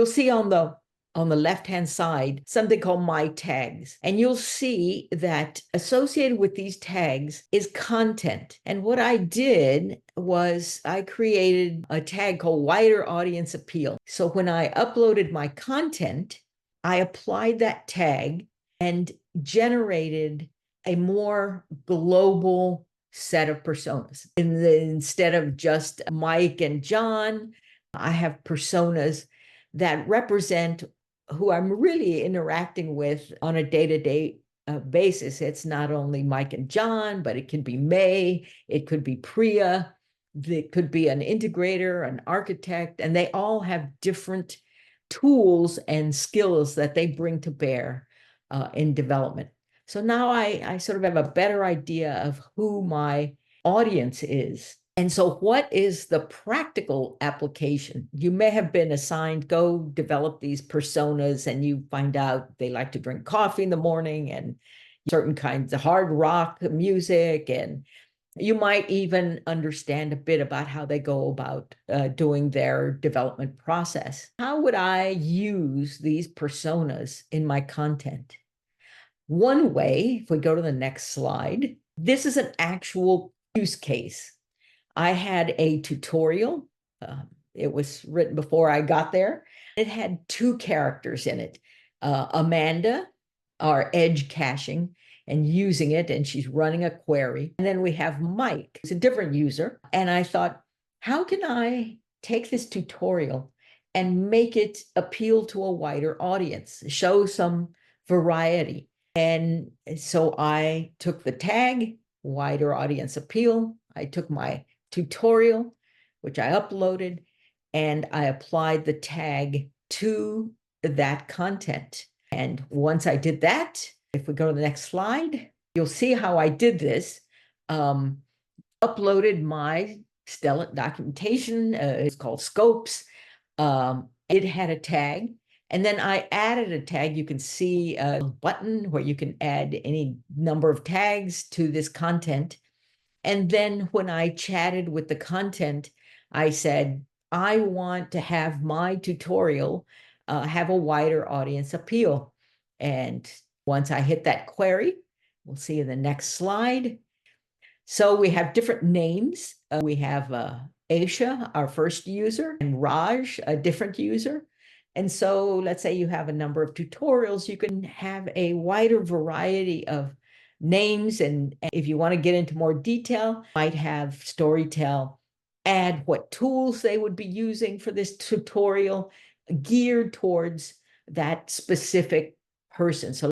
you'll see on the left-hand side something called My Tags. And you'll see that associated with these tags is content. And what I did was I created a tag called Wider Audience Appeal. So when I uploaded my content, I applied that tag and generated a more global set of personas. Instead of just Mike and John, I have personas that represent who I'm really interacting with on a day-to-day basis. It's not only Mike and John, but it can be May, it could be Priya, it could be an integrator, an architect, and they all have different tools and skills that they bring to bear in development. So now I sort of have a better idea of who my audience is. And so what is the practical application? You may have been assigned, go develop these personas, and you find out they like to drink coffee in the morning and certain kinds of hard rock music. And you might even understand a bit about how they go about doing their development process. How would I use these personas in my content? One way, if we go to the next slide, this is an actual use case. I had a tutorial. It was written before I got there. It had two characters in it. Amanda, our edge caching and using it, and she's running a query. And then we have Mike, who's a different user. And I thought, how can I take this tutorial and make it appeal to a wider audience, show some variety? And so I took the tag, wider audience appeal. I took my tutorial, which I uploaded, and I applied the tag to that content. And once I did that, if we go to the next slide, you'll see how I did this. Uploaded my Stellar documentation. It's called Scopes. It had a tag. And then I added a tag. You can see a button where you can add any number of tags to this content. And then when I chatted with the content, I said, I want to have my tutorial have a wider audience appeal. And once I hit that query, we'll see in the next slide. So we have different names. We have Aisha, our first user, and Raj, a different user. And so let's say you have a number of tutorials, you can have a wider variety of names. And if you want to get into more detail, might have Storytell add what tools they would be using for this tutorial geared towards that specific person. So